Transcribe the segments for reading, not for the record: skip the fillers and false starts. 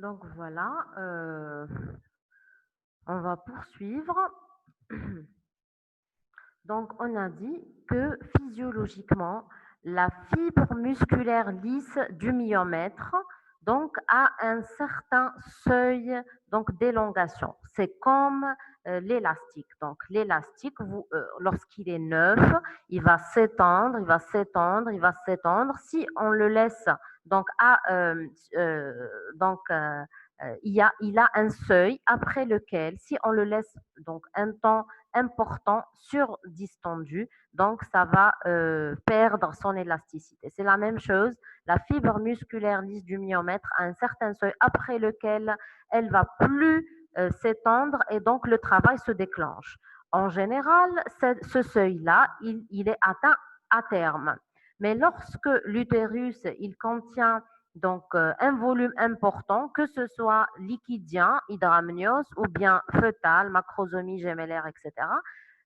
Donc voilà, on va poursuivre. Donc on a dit que physiologiquement, la fibre musculaire lisse du myomètre donc a un certain seuil donc d'élongation. C'est comme l'élastique. Donc l'élastique, lorsqu'il est neuf, il va s'étendre, il va s'étendre, il va s'étendre. Si on le laisse donc donc il a un seuil après lequel, si on le laisse donc un temps important sur distendu, donc ça va perdre son élasticité. C'est la même chose, la fibre musculaire lisse du myomètre a un certain seuil après lequel elle va plus s'étendre et donc le travail se déclenche. En général, ce seuil-là, il est atteint à terme. Mais lorsque l'utérus, il contient donc un volume important, que ce soit liquidien, hydramnios, ou bien fœtal, macrosomie gémellaire, etc.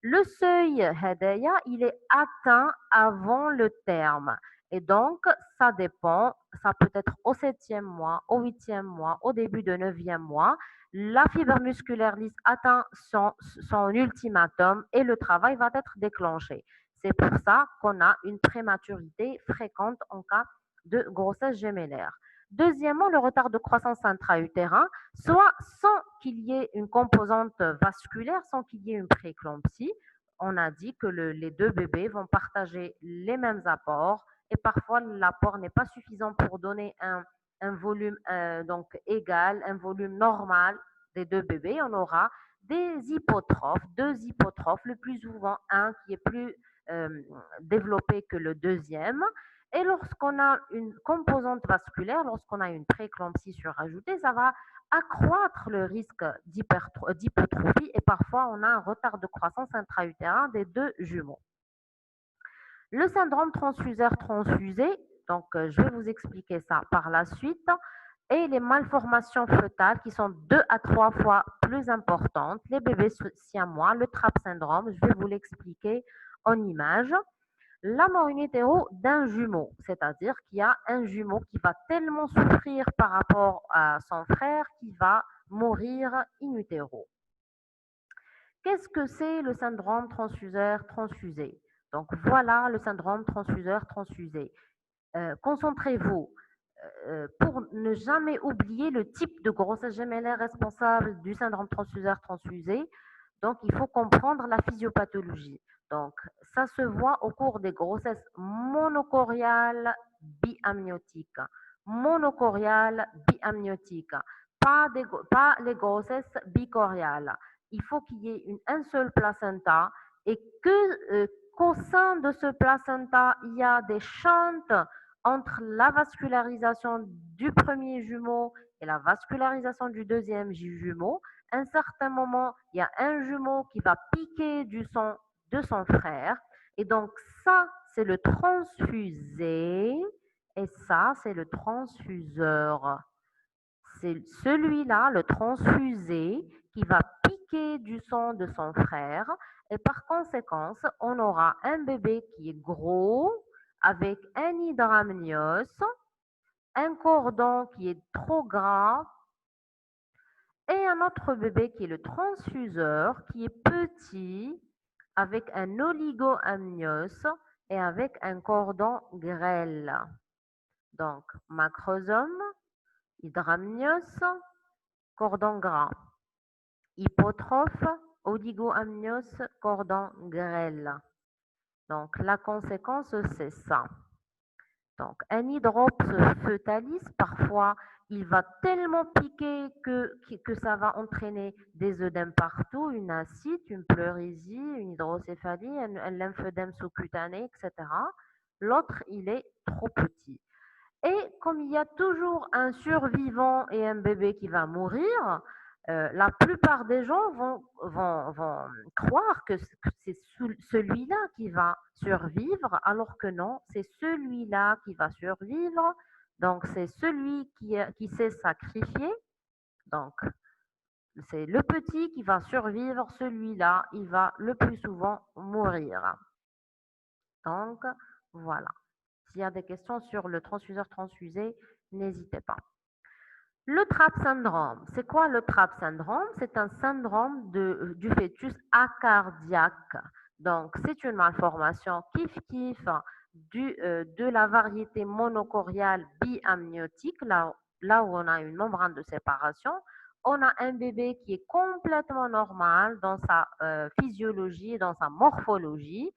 Le seuil Hedaya, il est atteint avant le terme. Et donc, ça dépend, ça peut être au septième mois, au huitième mois, au début de neuvième mois. La fibre musculaire lisse atteint son ultimatum et le travail va être déclenché. C'est pour ça qu'on a une prématurité fréquente en cas de grossesse gémellaire. Deuxièmement, le retard de croissance intra-utérin, soit sans qu'il y ait une composante vasculaire, sans qu'il y ait une prééclampsie. On a dit que les deux bébés vont partager les mêmes apports et parfois l'apport n'est pas suffisant pour donner un volume donc égal, un volume normal des deux bébés. On aura des hypotrophes, deux hypotrophes, le plus souvent un qui est plus euh, développé que le deuxième. Et lorsqu'on a une composante vasculaire, lorsqu'on a une prééclampsie surajoutée, ça va accroître le risque d'hypotrophie et parfois on a un retard de croissance intra-utérin des deux jumeaux. Le syndrome transfuseur-transfusé, donc je vais vous expliquer ça par la suite, et les malformations fœtales qui sont 2 à 3 fois plus importantes, les bébés siamois, le TRAP syndrome, je vais vous l'expliquer en image. La mort in utero d'un jumeau, c'est-à-dire qu'il y a un jumeau qui va tellement souffrir par rapport à son frère qu'il va mourir in utero. Qu'est-ce que c'est le syndrome transfuseur-transfusé? Donc voilà le syndrome transfuseur-transfusé. Concentrez-vous pour ne jamais oublier le type de grossesse gémellaire responsable du syndrome transfuseur-transfusé. Donc, il faut comprendre la physiopathologie. Donc, ça se voit au cours des grossesses monocoriales biamniotiques. Monocoriales biamniotiques. Pas les grossesses bicoriales. Il faut qu'il y ait un seul placenta et qu'au sein de ce placenta, il y a des chantes entre la vascularisation du premier jumeau et la vascularisation du deuxième jumeau. À un certain moment, il y a un jumeau qui va piquer du sang de son frère. Et donc, ça, c'est le transfusé. Et ça, c'est le transfuseur. C'est celui-là, le transfusé, qui va piquer du sang de son frère. Et par conséquent, on aura un bébé qui est gros, avec un hydramnios, un cordon qui est trop gras, et un autre bébé qui est le transfuseur, qui est petit, avec un oligoamnios et avec un cordon grêle. Donc, macrosome, hydramnios, cordon gras. Hypotrophe, oligoamnios, cordon grêle. Donc, la conséquence, c'est ça. Donc, un hydrops fœtalis, parfois, il va tellement piquer que ça va entraîner des œdèmes partout, une ascite, une pleurésie, une hydrocéphalie, un lymphœdème sous-cutané, etc. L'autre, il est trop petit. Et comme il y a toujours un survivant et un bébé qui va mourir, la plupart des gens vont croire que c'est celui-là qui va survivre, alors que non, c'est celui-là qui va survivre. Donc, c'est celui qui s'est sacrifié. Donc, c'est le petit qui va survivre, celui-là, il va le plus souvent mourir. Donc, voilà. S'il y a des questions sur le transfuseur transfusé, n'hésitez pas. Le TRAP syndrome, c'est quoi le TRAP syndrome? C'est un syndrome du fœtus acardiaque. Donc, c'est une malformation kiff-kiff de la variété monochoriale biamniotique, là où on a une membrane de séparation. On a un bébé qui est complètement normal dans sa physiologie, dans sa morphologie,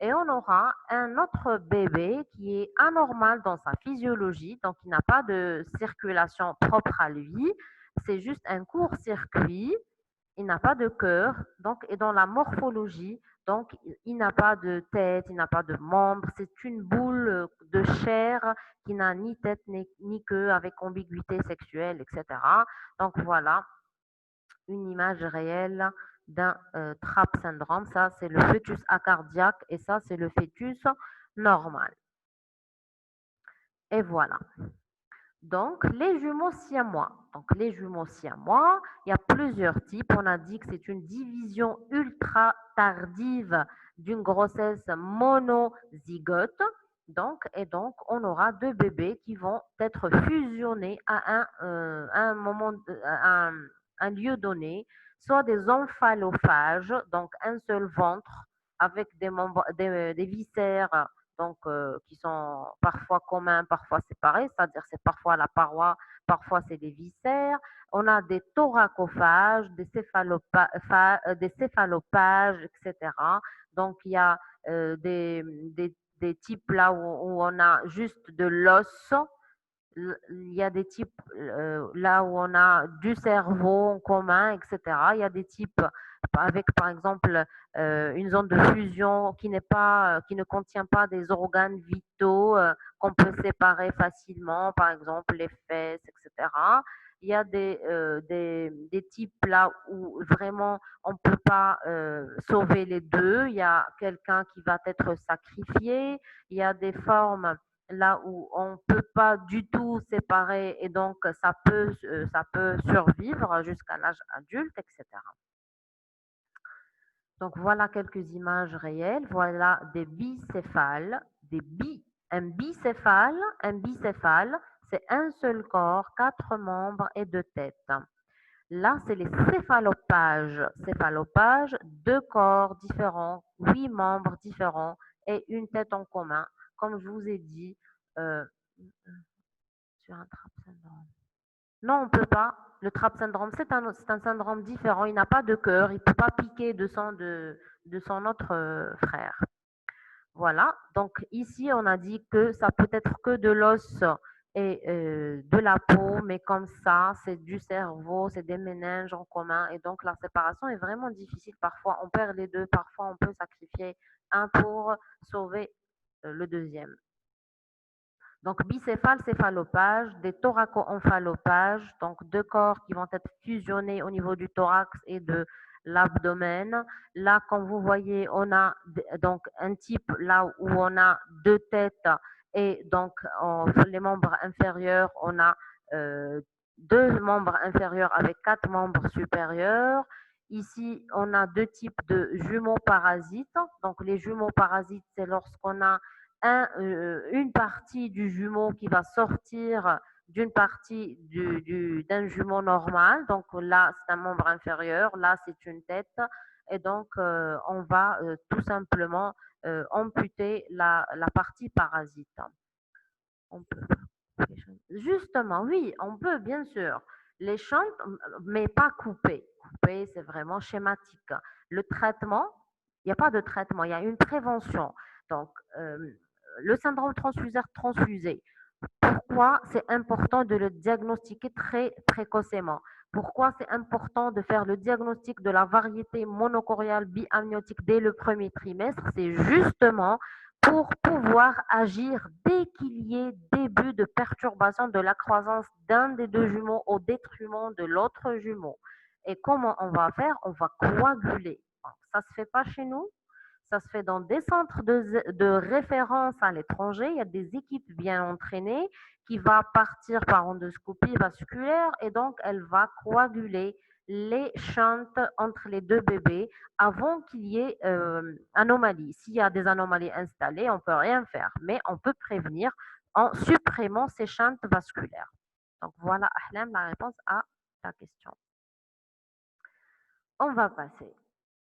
et on aura un autre bébé qui est anormal dans sa physiologie, donc il n'a pas de circulation propre à lui, c'est juste un court-circuit, il n'a pas de cœur, donc et dans la morphologie, donc il n'a pas de tête, il n'a pas de membres, c'est une boule de chair qui n'a ni tête ni queue avec ambiguïté sexuelle, etc. Donc voilà, une image réelle d'un TRAP syndrome. Ça, c'est le fœtus acardiaque et ça, c'est le fœtus normal. Et voilà. Donc, les jumeaux siamois. Donc, les jumeaux siamois, il y a plusieurs types. On a dit que c'est une division ultra tardive d'une grossesse monozygote. Donc, on aura deux bébés qui vont être fusionnés à un moment, un lieu donné, soit des omphallophages, donc un seul ventre avec des viscères qui sont parfois communs, parfois séparés, c'est-à-dire c'est parfois la paroi, parfois c'est des viscères. On a des thoracophages, des céphalopages, etc. Donc il y a des types là où on a juste de l'os, il y a des types là où on a du cerveau en commun, etc. Il y a des types avec, par exemple, une zone de fusion qui ne contient pas des organes vitaux qu'on peut séparer facilement, par exemple les fesses, etc. Il y a des types là où vraiment on ne peut pas sauver les deux. Il y a quelqu'un qui va être sacrifié. Il y a des formes là où on ne peut pas du tout séparer et donc ça peut survivre jusqu'à l'âge adulte, etc. Donc voilà quelques images réelles. Voilà des bicéphales, un bicéphale, c'est un seul corps, quatre membres et deux têtes. Là, c'est les céphalopages. Céphalopages, deux corps différents, huit membres différents et une tête en commun. Comme je vous ai dit, euh, sur un TRAP syndrome. Non, on ne peut pas. Le TRAP syndrome, c'est un syndrome différent. Il n'a pas de cœur. Il ne peut pas piquer de sang de son autre frère. Voilà. Donc ici, on a dit que ça peut être que de l'os et de la peau, mais comme ça, c'est du cerveau, c'est des méninges en commun. Et donc la séparation est vraiment difficile. Parfois, on perd les deux. Parfois, on peut sacrifier un pour sauver le deuxième. Donc, bicéphale, céphalopage, des thoraco-omphalopages, donc deux corps qui vont être fusionnés au niveau du thorax et de l'abdomen. Là, comme vous voyez, on a donc un type là où on a deux têtes et donc les membres inférieurs, on a deux membres inférieurs avec quatre membres supérieurs. Ici, on a deux types de jumeaux parasites. Donc, les jumeaux parasites, c'est lorsqu'on a une partie du jumeau qui va sortir d'une partie d'un jumeau normal. Donc là, c'est un membre inférieur, là, c'est une tête. Et donc, on va tout simplement amputer la partie parasite. On peut. Justement, oui, on peut, bien sûr. Les chantes, mais pas couper. Couper, c'est vraiment schématique. Le traitement, il n'y a pas de traitement, il y a une prévention. Donc, le syndrome transfuseur-transfusé, pourquoi c'est important de le diagnostiquer très précocement? Pourquoi c'est important de faire le diagnostic de la variété monochoriale biamniotique dès le premier trimestre? C'est justement pour pouvoir agir dès qu'il y ait début de perturbation de la croissance d'un des deux jumeaux au détriment de l'autre jumeau. Et comment on va faire? On va coaguler. Ça ne se fait pas chez nous. Ça se fait dans des centres de référence à l'étranger. Il y a des équipes bien entraînées qui va partir par endoscopie vasculaire et donc elle va coaguler les shunts entre les deux bébés avant qu'il y ait anomalie. S'il y a des anomalies installées, on ne peut rien faire, mais on peut prévenir en supprimant ces shunts vasculaires. Donc voilà, Ahlam, la réponse à ta question. On va passer.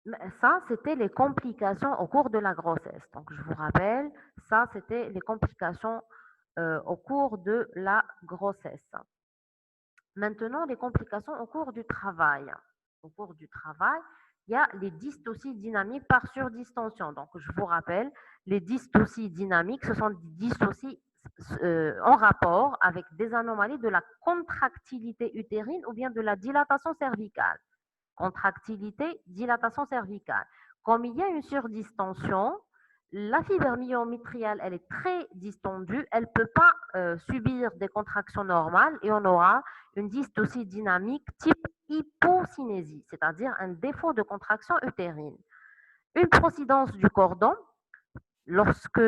Mais ça, c'était les complications au cours de la grossesse. Donc, je vous rappelle, ça, c'était les complications au cours de la grossesse. Maintenant, les complications au cours du travail. Au cours du travail, il y a les dystocies dynamiques par surdistension. Donc, je vous rappelle, les dystocies dynamiques, ce sont des dystocies en rapport avec des anomalies de la contractilité utérine ou bien de la dilatation cervicale. Contractilité, dilatation cervicale. Comme il y a une surdistension, la fibre myométriale, elle est très distendue, elle ne peut pas subir des contractions normales et on aura une dystocie dynamique type hypocynésie, c'est-à-dire un défaut de contraction utérine. Une procidence du cordon, lorsque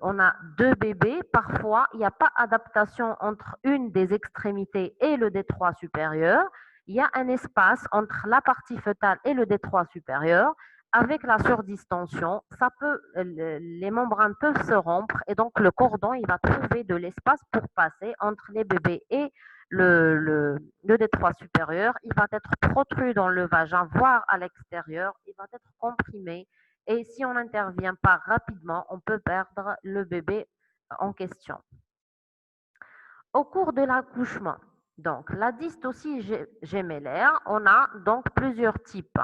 on a deux bébés, parfois il n'y a pas adaptation entre une des extrémités et le détroit supérieur. Il y a un espace entre la partie fœtale et le détroit supérieur. Avec la surdistension, les membranes peuvent se rompre et donc le cordon il va trouver de l'espace pour passer entre les bébés et le détroit supérieur. Il va être protru dans le vagin, voire à l'extérieur. Il va être comprimé et si on n'intervient pas rapidement, on peut perdre le bébé en question. Au cours de l'accouchement, donc la dystocie gémellaire, on a donc plusieurs types.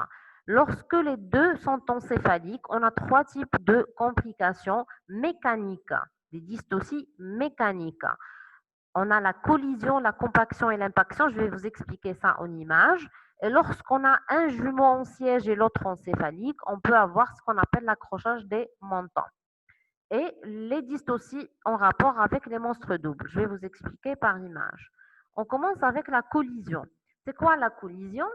Lorsque les deux sont encéphaliques, on a trois types de complications mécaniques, des dystocies mécaniques. On a la collision, la compaction et l'impaction. Je vais vous expliquer ça en image. Et lorsqu'on a un jumeau en siège et l'autre en céphalique, on peut avoir ce qu'on appelle l'accrochage des mentons. Et les dystocies en rapport avec les monstres doubles. Je vais vous expliquer par image. On commence avec la collision. C'est quoi la collision?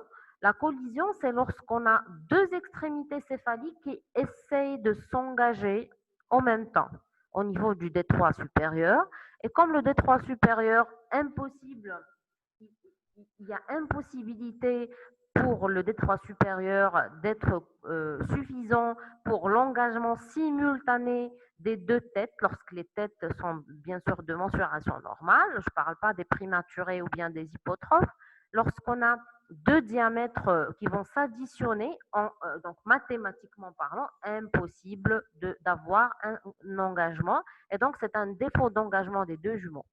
La collision, c'est lorsqu'on a deux extrémités céphaliques qui essayent de s'engager en même temps au niveau du détroit supérieur. Et comme le détroit supérieur, impossible, il y a impossibilité pour le détroit supérieur d'être suffisant pour l'engagement simultané des deux têtes, lorsque les têtes sont bien sûr de mensuration normale, je ne parle pas des prématurés ou bien des hypotrophes, lorsqu'on a deux diamètres qui vont s'additionner, donc mathématiquement parlant, impossible d'avoir un engagement, et donc c'est un défaut d'engagement des deux jumeaux.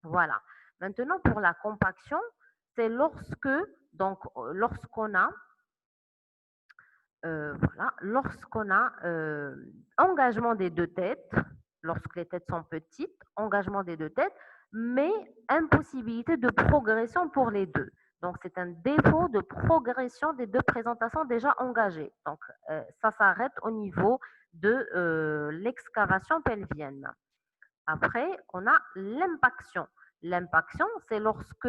Voilà. Maintenant, pour la compaction, c'est lorsqu'on a engagement des deux têtes, lorsque les têtes sont petites, engagement des deux têtes, mais impossibilité de progression pour les deux. Donc, c'est un défaut de progression des deux présentations déjà engagées. Donc, ça s'arrête au niveau de l'excavation pelvienne. Après, on a l'impaction. L'impaction, c'est lorsque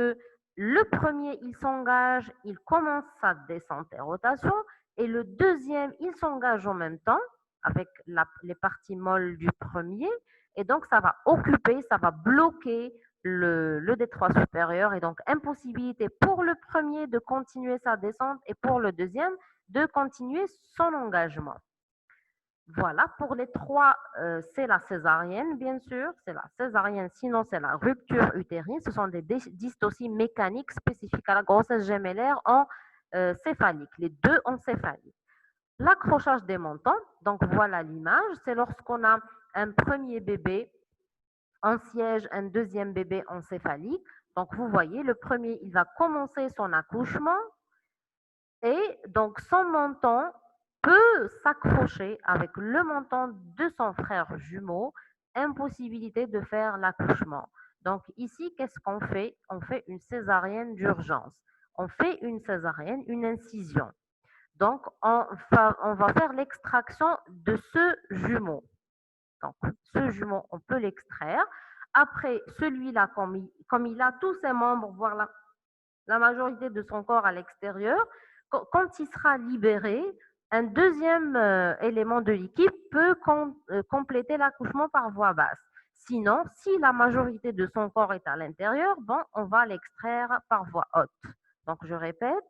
le premier, il s'engage, il commence sa descente et rotation, et le deuxième, il s'engage en même temps avec les parties molles du premier, et donc ça va occuper, ça va bloquer le détroit supérieur, et donc impossibilité pour le premier de continuer sa descente et pour le deuxième de continuer son engagement. Voilà, pour les trois, c'est la césarienne, bien sûr, c'est la césarienne, sinon c'est la rupture utérine. Ce sont des dystocies mécaniques spécifiques à la grossesse gémellaire en céphalique, les deux en céphalique. L'accrochage des mentons, donc voilà l'image, c'est lorsqu'on a un premier bébé en siège, un deuxième bébé en céphalique. Donc vous voyez, le premier, il va commencer son accouchement et donc son menton peut s'accrocher avec le menton de son frère jumeau, impossibilité de faire l'accouchement. Donc ici, qu'est-ce qu'on fait? On fait une césarienne d'urgence. On fait une césarienne, une incision. Donc on va faire l'extraction de ce jumeau. Donc ce jumeau, on peut l'extraire. Après, celui-là, comme il a tous ses membres, voire la majorité de son corps à l'extérieur, quand il sera libéré, un deuxième élément de liquide peut compléter l'accouchement par voie basse. Sinon, si la majorité de son corps est à l'intérieur, bon, on va l'extraire par voie haute. Donc, je répète,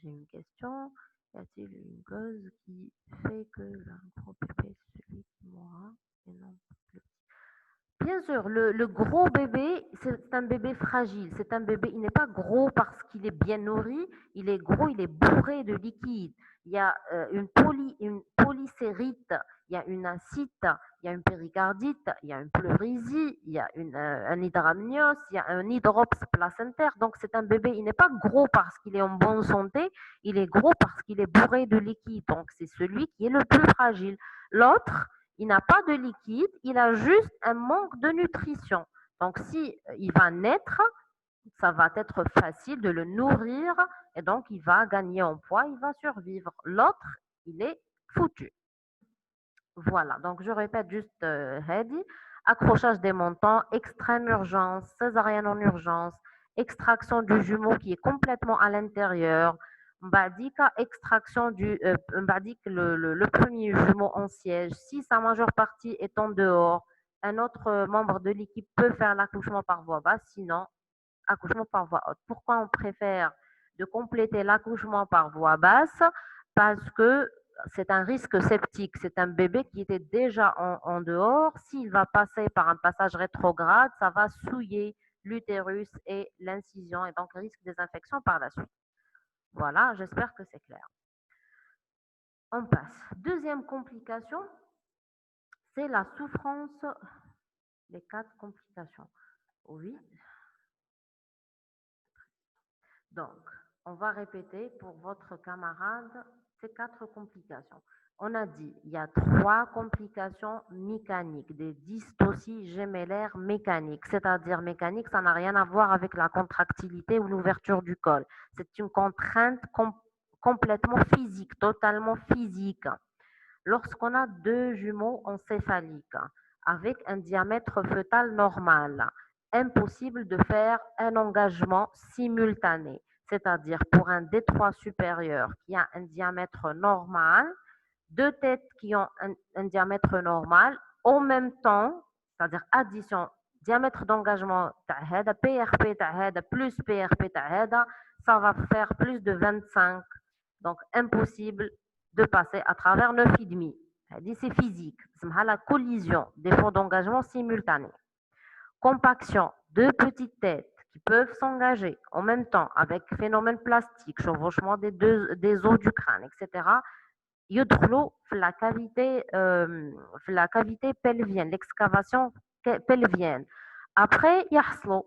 j'ai une question. Y a-t-il une cause qui fait que le gros bébé, c'est celui qui mourra et non le petit? Bien sûr, le gros bébé, c'est un bébé fragile. C'est un bébé, il n'est pas gros parce qu'il est bien nourri, il est gros, il est bourré de liquide. Il y a une polycérite, il y a une ascite, il y a une péricardite, il y a une pleurésie, il y a un hydramnios, il y a un hydrops placentaire. Donc c'est un bébé, il n'est pas gros parce qu'il est en bonne santé, il est gros parce qu'il est bourré de liquide. Donc c'est celui qui est le plus fragile. L'autre, il n'a pas de liquide, il a juste un manque de nutrition. Donc, si il va naître, ça va être facile de le nourrir et donc il va gagner en poids, il va survivre. L'autre, il est foutu. Voilà, donc je répète juste Heidi, accrochage des montants, extrême urgence, césarienne en urgence, extraction du jumeau qui est complètement à l'intérieur, Mbadika, extraction Mbadik, le premier jumeau en siège, si sa majeure partie est en dehors, un autre membre de l'équipe peut faire l'accouchement par voie basse, sinon accouchement par voie haute. Pourquoi on préfère de compléter l'accouchement par voie basse? Parce que c'est un risque septique. C'est un bébé qui était déjà en dehors. S'il va passer par un passage rétrograde, ça va souiller l'utérus et l'incision et donc risque des infections par la suite. Voilà, j'espère que c'est clair. On passe. Deuxième complication, c'est la souffrance. Les 4 complications. Oui. Donc, on va répéter pour votre camarade ces 4 complications. On a dit, il y a 3 complications mécaniques, des dystocies gémellaires mécaniques. C'est-à-dire mécanique, ça n'a rien à voir avec la contractilité ou l'ouverture du col. C'est une contrainte complètement physique, totalement physique. Lorsqu'on a 2 jumeaux encéphaliques avec un diamètre fœtal normal, impossible de faire un engagement simultané. C'est-à-dire pour un D3 supérieur qui a un diamètre normal, 2 têtes qui ont un diamètre normal, en même temps, c'est-à-dire addition, diamètre d'engagement PRP plus PRP ça va faire plus de 25. Donc impossible de passer à travers 9,5. C'est physique, c'est la collision des fonds d'engagement simultanés. Compaction, 2 petites têtes qui peuvent s'engager en même temps avec phénomène plastique, chevauchement des os du crâne, etc. يدخلوا في la cavité pelvienne, l'excavation pelvienne. Après, يحصلوا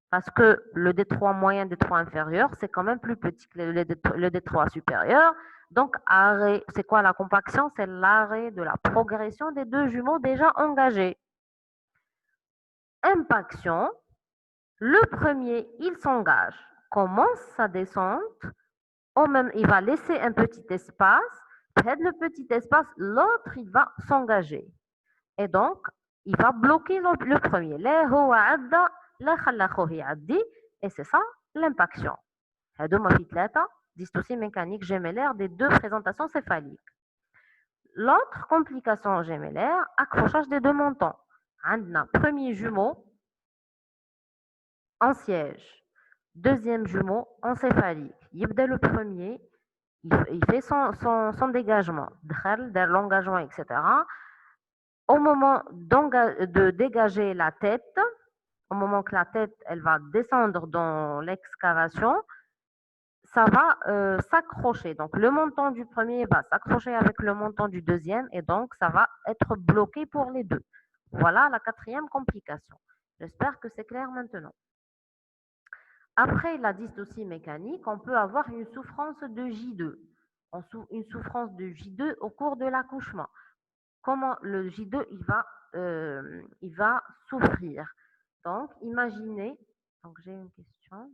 parce que le D3 moyen, D3 inférieur, c'est quand même plus petit que le D3 supérieur. Donc, arrêt, c'est quoi la compaction? C'est l'arrêt de la progression des 2 jumeaux déjà engagés. Impaction, le premier, il s'engage, commence sa descente, même, il va laisser un petit espace, le petit espace, l'autre, il va s'engager. Et donc, il va bloquer le premier. Et c'est ça l'impaction. هادوما في 3 dystocie mécanique gémellaire des 2 présentations céphaliques. L'autre complication gémellaire, accrochage des 2 montants. عندنا premier jumeau en siège, deuxième jumeau encéphalique. يبدا le premier, il fait son dégagement, l'engagement, etc. Au moment de dégager la tête, au moment que la tête elle va descendre dans l'excavation, ça va s'accrocher. Donc le montant du premier va s'accrocher avec le montant du deuxième et donc ça va être bloqué pour les deux. Voilà la 4e complication. J'espère que c'est clair maintenant. Après la dystocie mécanique, on peut avoir une souffrance de J2. Une souffrance de J2 au cours de l'accouchement. Comment le J2 il va souffrir. Donc, imaginez, donc j'ai une question.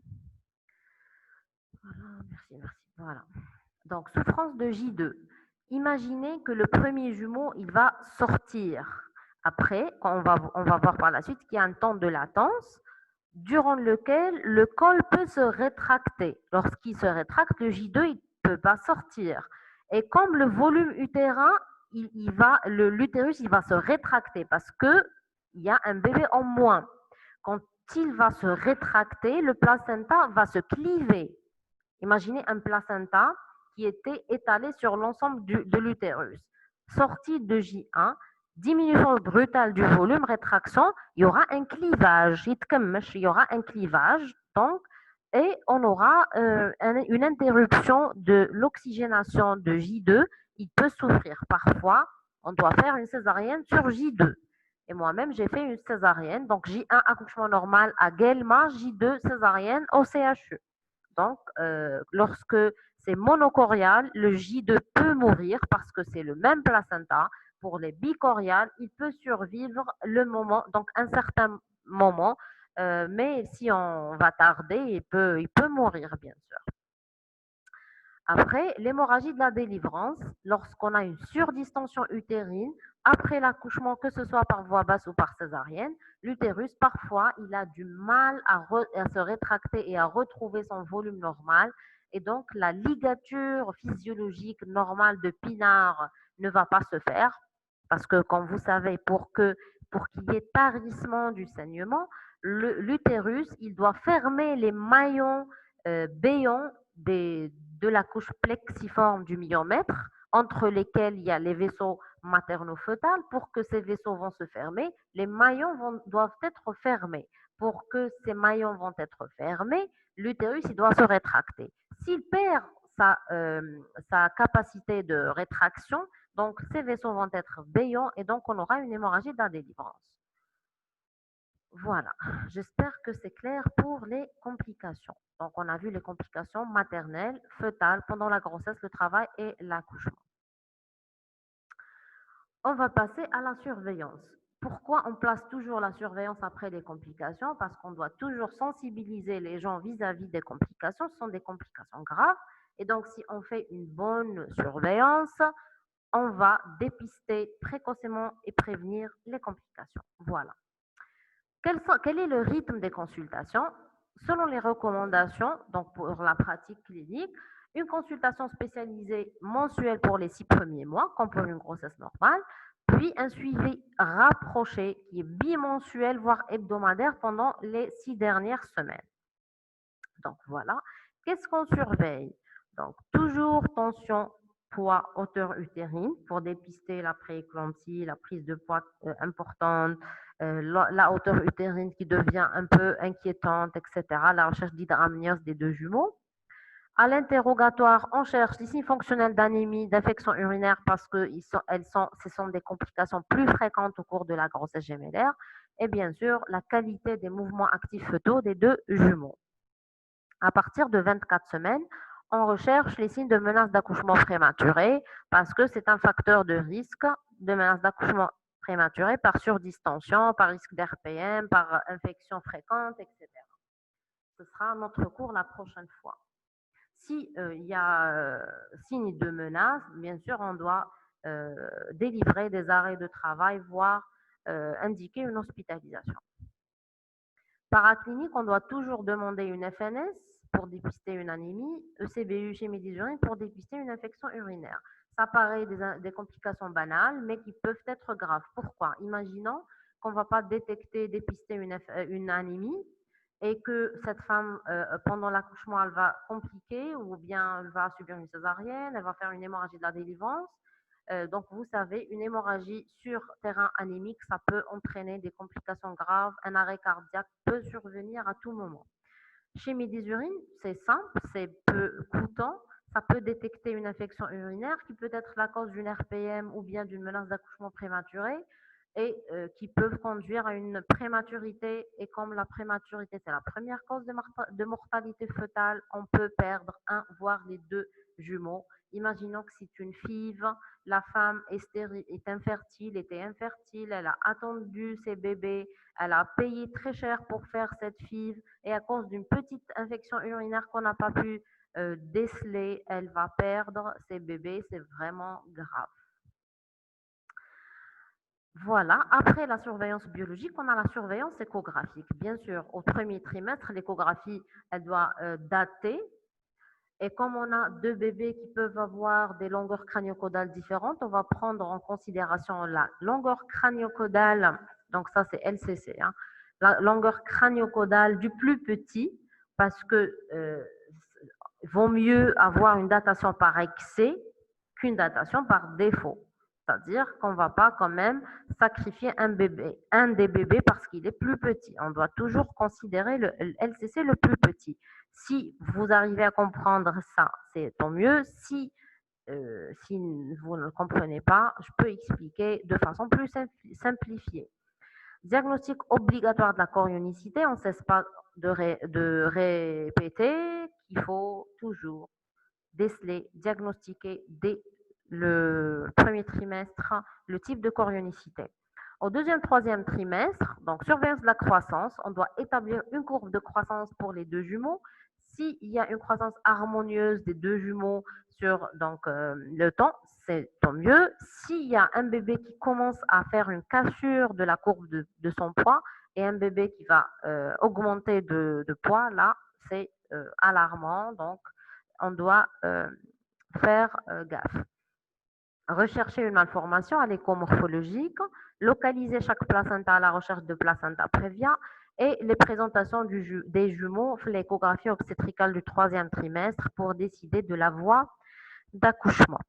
Voilà, merci. Voilà. Donc, souffrance de J2. Imaginez que le premier jumeau, il va sortir. Après, on va voir par la suite qu'il y a un temps de latence durant lequel le col peut se rétracter. Lorsqu'il se rétracte, le J2 il ne peut pas sortir. Et comme le volume utérin, l'utérus il va se rétracter parce qu'il y a un bébé en moins. Quand il va se rétracter, le placenta va se cliver. Imaginez un placenta qui était étalé sur l'ensemble de l'utérus. Sorti de J1, diminution brutale du volume, rétraction, il y aura un clivage. Il y aura un clivage, donc, et on aura une interruption de l'oxygénation de J2. Il peut souffrir. Parfois, on doit faire une césarienne sur J2. Et moi-même, j'ai fait une césarienne. Donc, J1, accouchement normal à Guelma, J2, césarienne au CHU. Donc, lorsque c'est monocorial, le J2 peut mourir parce que c'est le même placenta. Pour les bicoriales, il peut survivre le moment, donc un certain moment, mais si on va tarder, il peut mourir, bien sûr. Après, l'hémorragie de la délivrance, lorsqu'on a une surdistension utérine, après l'accouchement, que ce soit par voie basse ou par césarienne, l'utérus, parfois, il a du mal à se rétracter et à retrouver son volume normal. Et donc, la ligature physiologique normale de Pinard ne va pas se faire. Parce que, comme vous savez, pour qu'il y ait tarissement du saignement, l'utérus, il doit fermer les maillons béants de la couche plexiforme du myomètre, entre lesquels il y a les vaisseaux materno-fœtales. Pour que ces vaisseaux vont se fermer, les maillons doivent être fermés. Pour que ces maillons vont être fermés, l'utérus il doit se rétracter. S'il perd sa capacité de rétraction, donc ces vaisseaux vont être béants et donc on aura une hémorragie de la délivrance. Voilà, j'espère que c'est clair pour les complications. Donc, on a vu les complications maternelles, fœtales, pendant la grossesse, le travail et l'accouchement. On va passer à la surveillance. Pourquoi on place toujours la surveillance après les complications? Parce qu'on doit toujours sensibiliser les gens vis-à-vis des complications. Ce sont des complications graves. Et donc, si on fait une bonne surveillance, on va dépister précocement et prévenir les complications. Voilà. Quel est le rythme des consultations? Selon les recommandations, donc pour la pratique clinique, une consultation spécialisée mensuelle pour les 6 premiers mois, comme pour une grossesse normale, puis un suivi rapproché qui est bimensuel, voire hebdomadaire pendant les 6 dernières semaines. Donc voilà, qu'est-ce qu'on surveille? Donc toujours tension, poids, hauteur utérine pour dépister la prééclampsie, la prise de poids importante, la hauteur utérine qui devient un peu inquiétante, etc. La recherche d'hydramnios des deux jumeaux. À l'interrogatoire, on cherche les signes fonctionnels d'anémie, d'infection urinaire parce que ce sont des complications plus fréquentes au cours de la grossesse gémellaire. Et bien sûr, la qualité des mouvements actifs fœtaux des deux jumeaux. À partir de 24 semaines, on recherche les signes de menace d'accouchement prématuré parce que c'est un facteur de risque de menace d'accouchement prématuré par surdistension, par risque d'RPM, par infection fréquente, etc. Ce sera notre cours la prochaine fois. Si il y a signe de menace, bien sûr, on doit délivrer des arrêts de travail, voire indiquer une hospitalisation. Paraclinique, on doit toujours demander une FNS pour dépister une anémie, ECBU chez Médisurine pour dépister une infection urinaire. Ça paraît des complications banales, mais qui peuvent être graves. Pourquoi? Imaginons qu'on ne va pas dépister une anémie et que cette femme, pendant l'accouchement, elle va compliquer ou bien elle va subir une césarienne, elle va faire une hémorragie de la délivrance. Donc, vous savez, une hémorragie sur terrain anémique, ça peut entraîner des complications graves. Un arrêt cardiaque peut survenir à tout moment. Chez Médisurine, c'est simple, c'est peu coûtant. Ça peut détecter une infection urinaire qui peut être la cause d'une RPM ou bien d'une menace d'accouchement prématuré et qui peuvent conduire à une prématurité. Et comme la prématurité, c'est la première cause de mortalité fœtale, on peut perdre un, voire les deux jumeaux. Imaginons que c'est une FIV, la femme est infertile, était infertile, elle a attendu ses bébés, elle a payé très cher pour faire cette FIV et à cause d'une petite infection urinaire qu'on n'a pas pu déceler, elle va perdre ses bébés, c'est vraiment grave. Voilà, après la surveillance biologique, on a la surveillance échographique. Bien sûr, au premier trimestre, l'échographie, elle doit dater. Et comme on a deux bébés qui peuvent avoir des longueurs crânio-caudales différentes, on va prendre en considération la longueur crânio-caudale, donc ça c'est LCC, hein, la longueur crânio-caudale du plus petit, parce que vaut mieux avoir une datation par excès qu'une datation par défaut. C'est-à-dire qu'on ne va pas quand même sacrifier un des bébés parce qu'il est plus petit. On doit toujours considérer le LCC le plus petit. Si vous arrivez à comprendre ça, c'est tant mieux. Si vous ne le comprenez pas, je peux expliquer de façon plus simplifiée. Diagnostic obligatoire de la chorionicité, on ne cesse pas de répéter qu'il faut toujours déceler, diagnostiquer dès le premier trimestre le type de chorionicité. Au deuxième, troisième trimestre, donc surveillance de la croissance, on doit établir une courbe de croissance pour les deux jumeaux. S'il y a une croissance harmonieuse des deux jumeaux sur le temps, c'est tant mieux. S'il y a un bébé qui commence à faire une cassure de la courbe de son poids et un bébé qui va augmenter de poids, là, c'est alarmant. Donc, on doit faire gaffe. Rechercher une malformation à l'écomorphologique, localiser chaque placenta à la recherche de placenta prévia et les présentations des jumeaux, l'échographie obstétricale du troisième trimestre pour décider de la voie d'accouchement.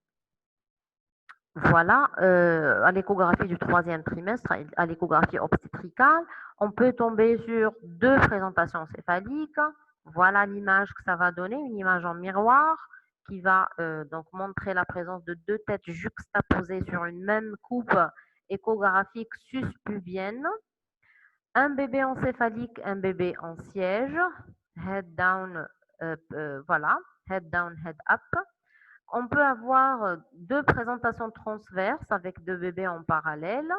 Voilà, à l'échographie du troisième trimestre, à l'échographie obstétricale, on peut tomber sur deux présentations céphaliques. Voilà l'image que ça va donner, une image en miroir qui va donc montrer la présence de deux têtes juxtaposées sur une même coupe échographique suspubienne. Un bébé encéphalique, un bébé en siège, head down, voilà, head down, head up. On peut avoir deux présentations transverses avec deux bébés en parallèle.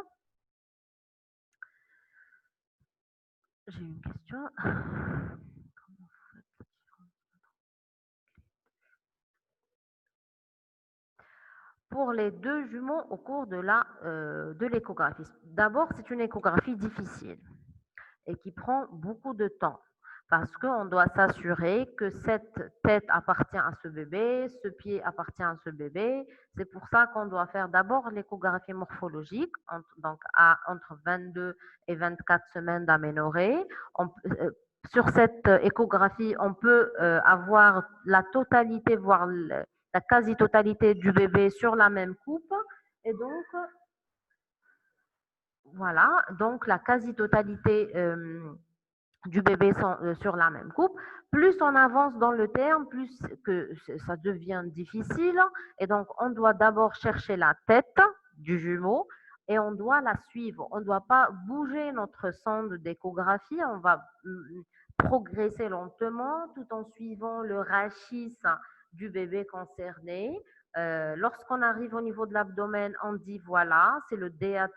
J'ai une question. Pour les deux jumeaux au cours de l'échographie. D'abord, c'est une échographie difficile et qui prend beaucoup de temps parce qu'on doit s'assurer que cette tête appartient à ce bébé, ce pied appartient à ce bébé. C'est pour ça qu'on doit faire d'abord l'échographie morphologique, entre 22 et 24 semaines d'aménorrhée. Sur cette échographie, on peut avoir la totalité, voire la quasi-totalité du bébé sur la même coupe. Et donc, voilà, donc la quasi-totalité du bébé sur la même coupe. Plus on avance dans le terme, plus que ça devient difficile. Et donc, on doit d'abord chercher la tête du jumeau et on doit la suivre. On ne doit pas bouger notre sonde d'échographie. On va progresser lentement tout en suivant le rachis du bébé concerné. Lorsqu'on arrive au niveau de l'abdomen, on dit voilà, c'est le DAT,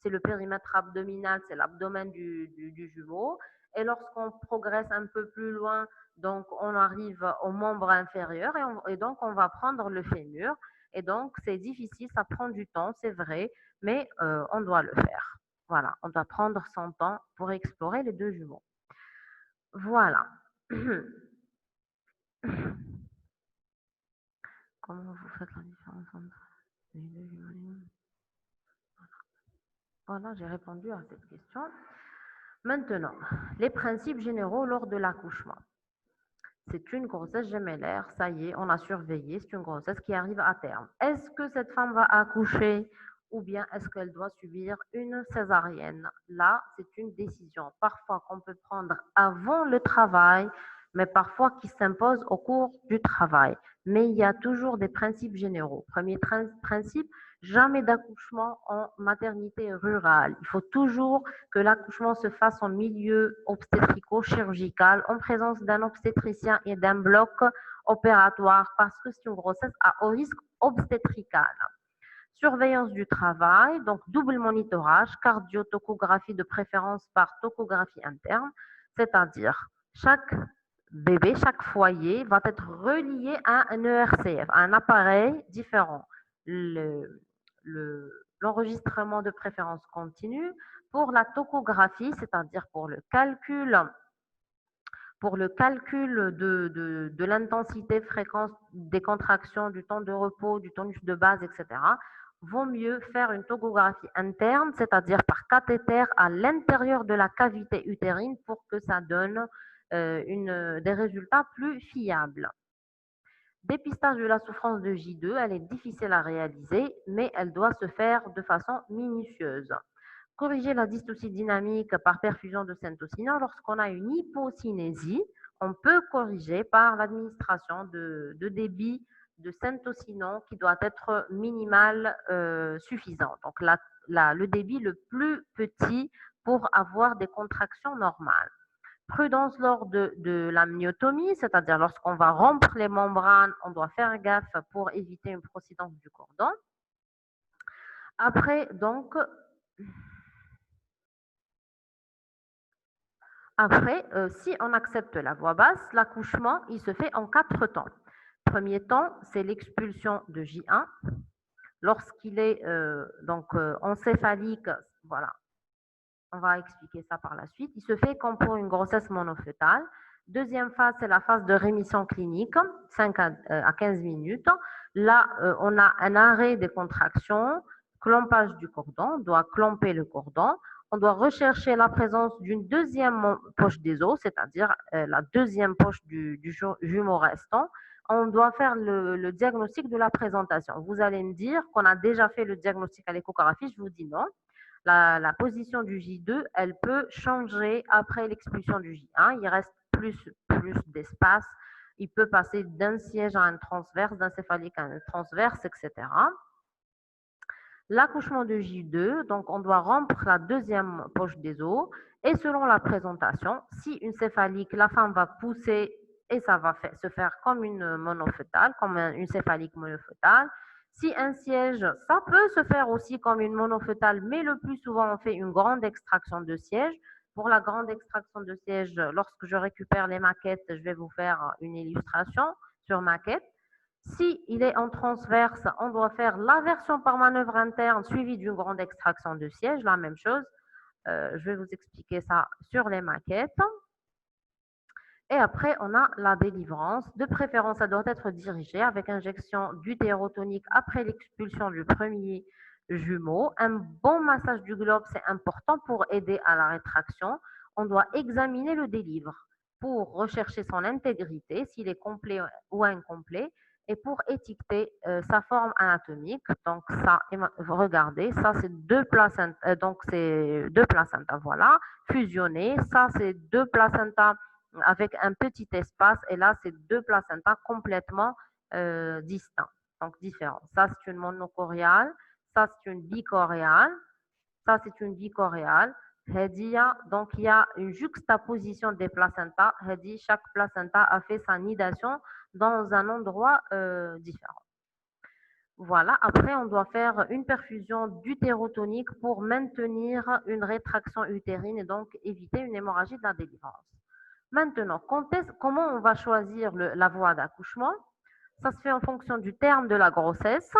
c'est le périmètre abdominal, c'est l'abdomen du jumeau. Et lorsqu'on progresse un peu plus loin, donc on arrive au membre inférieur et donc on va prendre le fémur. Et donc c'est difficile, ça prend du temps, c'est vrai, mais on doit le faire. Voilà, on doit prendre son temps pour explorer les deux jumeaux. Voilà. Comment vous faites la différence entre les deux jumeaux? Voilà, j'ai répondu à cette question. Maintenant, les principes généraux lors de l'accouchement. C'est une grossesse gémellaire, ça y est, on a surveillé, c'est une grossesse qui arrive à terme. Est-ce que cette femme va accoucher ou bien est-ce qu'elle doit subir une césarienne? Là, c'est une décision parfois qu'on peut prendre avant le travail, mais parfois qui s'impose au cours du travail. Mais il y a toujours des principes généraux. Premier principe, jamais d'accouchement en maternité rurale. Il faut toujours que l'accouchement se fasse en milieu obstétrico-chirurgical, en présence d'un obstétricien et d'un bloc opératoire, parce que c'est une grossesse à haut risque obstétrical. Surveillance du travail, donc double monitorage, cardio-tocographie de préférence par tocographie interne, c'est-à-dire chaque bébé, chaque foyer va être relié à un ERCF, à un appareil différent. L'enregistrement de préférence continue pour la tocographie, c'est-à-dire pour le calcul de l'intensité, fréquence des contractions, du temps de repos, du tonus de base, etc., vaut mieux faire une tomographie interne, c'est-à-dire par cathéter à l'intérieur de la cavité utérine pour que ça donne des résultats plus fiables. Dépistage de la souffrance de J2, elle est difficile à réaliser, mais elle doit se faire de façon minutieuse. Corriger la dystocie dynamique par perfusion de syntocinon, lorsqu'on a une hypocinésie, on peut corriger par l'administration de débit de syntocinon qui doit être minimal suffisant. Donc le débit le plus petit pour avoir des contractions normales. Prudence lors de la myotomie, c'est-à-dire lorsqu'on va rompre les membranes, on doit faire gaffe pour éviter une procidence du cordon. Après, donc, si on accepte la voie basse, l'accouchement, il se fait en 4 temps. Premier temps, c'est l'expulsion de J1. Lorsqu'il est encéphalique, voilà, on va expliquer ça par la suite. Il se fait comme pour une grossesse monofœtale. Deuxième phase, c'est la phase de rémission clinique, 5 à 15 minutes. Là, on a un arrêt des contractions, clampage du cordon, on doit clamper le cordon. On doit rechercher la présence d'une deuxième poche des os, c'est-à-dire la deuxième poche du jumeau restant. On doit faire le diagnostic de la présentation. Vous allez me dire qu'on a déjà fait le diagnostic à l'échographie. Je vous dis non. La position du J2, elle peut changer après l'expulsion du J1. Il reste plus d'espace. Il peut passer d'un siège à un transverse, d'un céphalique à un transverse, etc. L'accouchement de J2, donc on doit rompre la deuxième poche des os. Et selon la présentation, si une céphalique, la femme va pousser et ça va se faire comme une monofœtale, comme une céphalique monofœtale. Si un siège, ça peut se faire aussi comme une monofœtale, mais le plus souvent, on fait une grande extraction de siège. Pour la grande extraction de siège, lorsque je récupère les maquettes, je vais vous faire une illustration sur maquette. Si il est en transverse, on doit faire l'aversion par manœuvre interne suivie d'une grande extraction de siège, la même chose. Je vais vous expliquer ça sur les maquettes. Et après, on a la délivrance. De préférence, ça doit être dirigé avec injection d'utérotonique après l'expulsion du premier jumeau. Un bon massage du globe, c'est important pour aider à la rétraction. On doit examiner le délivre pour rechercher son intégrité, s'il est complet ou incomplet, et pour étiqueter sa forme anatomique. Donc ça, regardez, ça c'est deux placentas, voilà, fusionnés. Ça c'est deux placentas avec un petit espace, et là c'est deux placentas complètement distincts, donc différents. Ça c'est une monochoriale, ça c'est une bichoriale, ça c'est une bichoriale. Donc il y a une juxtaposition des placentas. Chaque placenta a fait sa nidation dans un endroit différent. Voilà, après on doit faire une perfusion d'utérotonique pour maintenir une rétraction utérine et donc éviter une hémorragie de la délivrance. Maintenant, comment on va choisir la voie d'accouchement? Ça se fait en fonction du terme de la grossesse,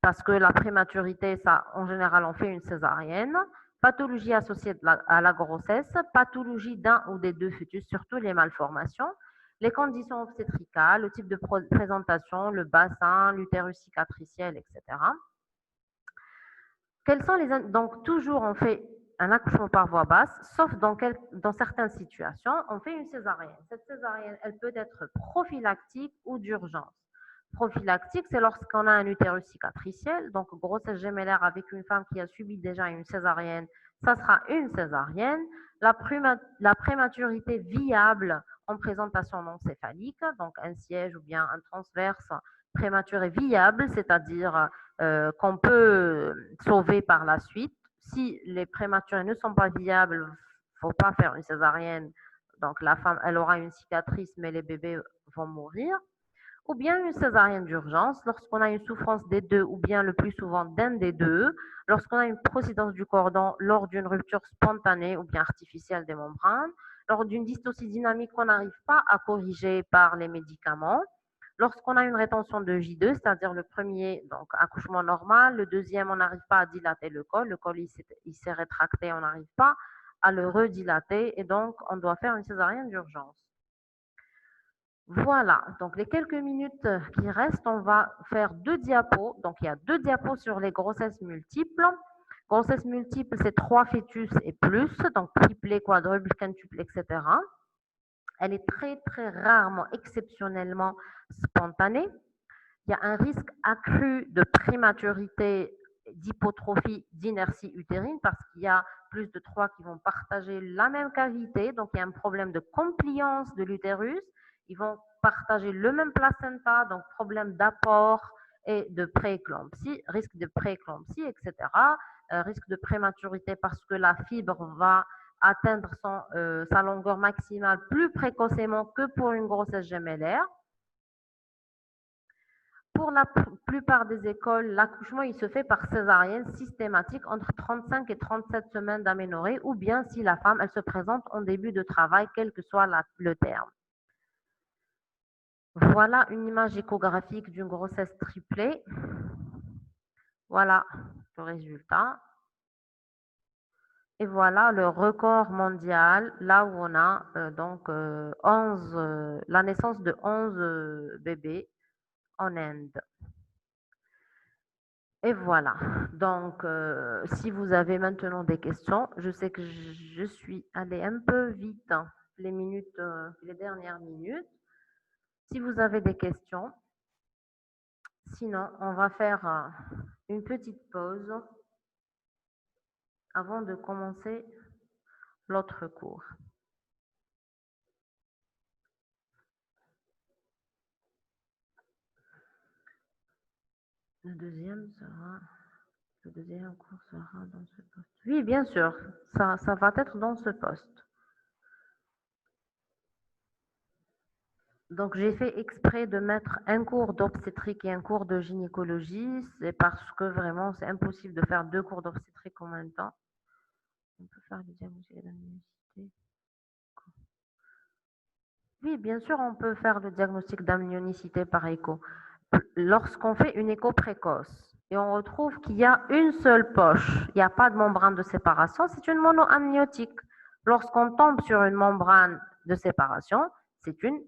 parce que la prématurité, ça, en général, on fait une césarienne. Pathologie associée à la grossesse, pathologie d'un ou des deux fœtus, surtout les malformations, les conditions obstétricales, le type de présentation, le bassin, l'utérus cicatriciel, etc. Donc, toujours, on fait un accouchement par voie basse, sauf dans certaines situations, on fait une césarienne. Cette césarienne, elle peut être prophylactique ou d'urgence. Prophylactique, c'est lorsqu'on a un utérus cicatriciel, donc grossesse gémellaire avec une femme qui a subi déjà une césarienne, ça sera une césarienne. La prématurité viable en présentation non céphalique, donc un siège ou bien un transverse prématuré viable, c'est-à-dire qu'on peut sauver par la suite. Si les prématurés ne sont pas viables, il ne faut pas faire une césarienne. Donc la femme, elle aura une cicatrice, mais les bébés vont mourir. Ou bien une césarienne d'urgence, lorsqu'on a une souffrance des deux, ou bien le plus souvent d'un des deux, lorsqu'on a une procidence du cordon lors d'une rupture spontanée ou bien artificielle des membranes, lors d'une dystocie dynamique qu'on n'arrive pas à corriger par les médicaments, lorsqu'on a une rétention de J2, c'est-à-dire le premier, donc accouchement normal, le deuxième, on n'arrive pas à dilater le col il s'est rétracté, on n'arrive pas à le redilater, et donc on doit faire une césarienne d'urgence. Voilà, donc les quelques minutes qui restent, on va faire 2 diapos. Donc il y a 2 diapos sur les grossesses multiples. Grossesse multiple, c'est 3 fœtus et plus, donc triplé, quadruple, quintuple, etc. elle est très, très rarement, exceptionnellement spontanée. Il y a un risque accru de prématurité, d'hypotrophie, d'inertie utérine parce qu'il y a plus de 3 qui vont partager la même cavité. Donc, il y a un problème de compliance de l'utérus. Ils vont partager le même placenta, donc problème d'apport et de prééclampsie, risque de prééclampsie, etc. Risque de prématurité parce que la fibre va atteindre sa longueur maximale plus précocement que pour une grossesse gémellaire. Pour la plupart des écoles, l'accouchement il se fait par césarienne systématique entre 35 et 37 semaines d'aménorrhée ou bien si la femme elle se présente en début de travail, quel que soit le terme. Voilà une image échographique d'une grossesse triplée. Voilà le résultat. Et voilà le record mondial, là où on a 11, la naissance de 11 bébés en Inde. Et voilà. Donc, si vous avez maintenant des questions, je sais que je suis allée un peu vite, hein, les dernières minutes. Si vous avez des questions, sinon, on va faire une petite pause avant de commencer l'autre cours. Le deuxième cours sera dans ce poste. Oui, bien sûr, ça va être dans ce poste. Donc, j'ai fait exprès de mettre un cours d'obstétrique et un cours de gynécologie. C'est parce que vraiment, c'est impossible de faire 2 cours d'obstétrique en même temps. On peut faire le diagnostic d'amnionicité. Oui, bien sûr, on peut faire le diagnostic d'amnionicité par écho. Lorsqu'on fait une écho précoce et on retrouve qu'il y a une seule poche, il n'y a pas de membrane de séparation, c'est une monoamniotique. Lorsqu'on tombe sur une membrane de séparation, c'est une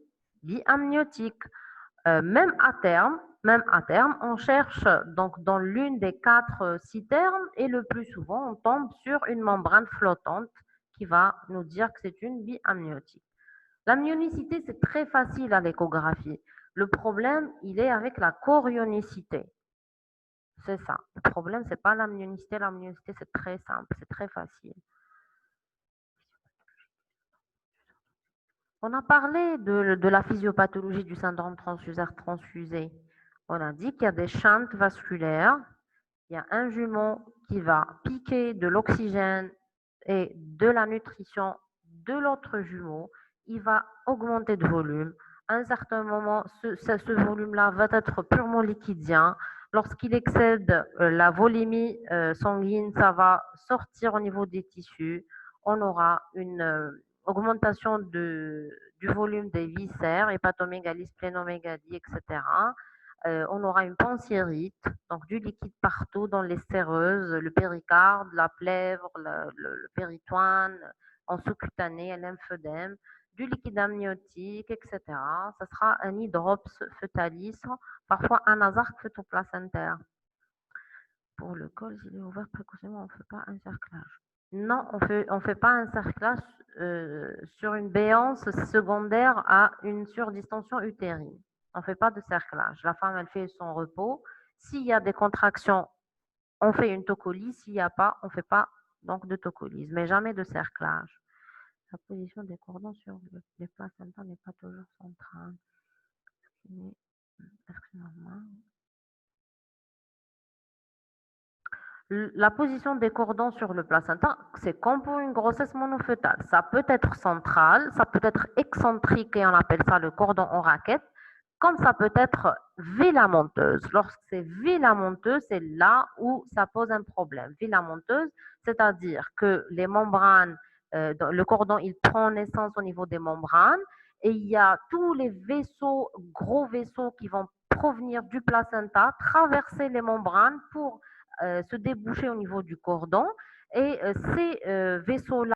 biamniotique. Même à terme, on cherche donc dans l'une des 4 citernes et le plus souvent, on tombe sur une membrane flottante qui va nous dire que c'est une biamniotique. L'amnionicité, c'est très facile à l'échographie. Le problème, il est avec la chorionicité. C'est ça. Le problème, c'est pas l'amnionicité. L'amnionicité, c'est très simple, c'est très facile. On a parlé de la physiopathologie du syndrome transfuseur transfusé. On a dit qu'il y a des chantes vasculaires. Il y a un jumeau qui va piquer de l'oxygène et de la nutrition de l'autre jumeau. Il va augmenter de volume. À un certain moment, ce volume-là va être purement liquidien. Lorsqu'il excède la volémie sanguine, ça va sortir au niveau des tissus. On aura une augmentation du volume des viscères, hépatomégalie, splénomégalie, etc. On aura une pancéarite, donc du liquide partout dans les séreuses, le péricarde, la plèvre, le péritoine, en sous-cutané, un lymphœdème, du liquide amniotique, etc. Ça sera un hydrops fœtalis, parfois un azarque fœtoplacentaire. Pour le col, s'il est ouvert précocement, on ne fait pas un cerclage. Non, on fait pas un cerclage sur une béance secondaire à une surdistension utérine. On ne fait pas de cerclage. La femme, elle fait son repos. S'il y a des contractions, on fait une tocolyse. S'il n'y a pas, on ne fait pas donc de tocolyse, mais jamais de cerclage. La position des cordons sur les placentas n'est pas toujours centrale. La position des cordons sur le placenta, c'est comme pour une grossesse monofœtale. Ça peut être central, ça peut être excentrique et on appelle ça le cordon en raquette, comme ça peut être filamenteuse. Lorsque c'est filamenteuse, c'est là où ça pose un problème. Filamenteuse, c'est-à-dire que les membranes, le cordon, il prend naissance au niveau des membranes et il y a tous les vaisseaux, gros vaisseaux qui vont provenir du placenta, traverser les membranes pour se déboucher au niveau du cordon et ces vaisseaux-là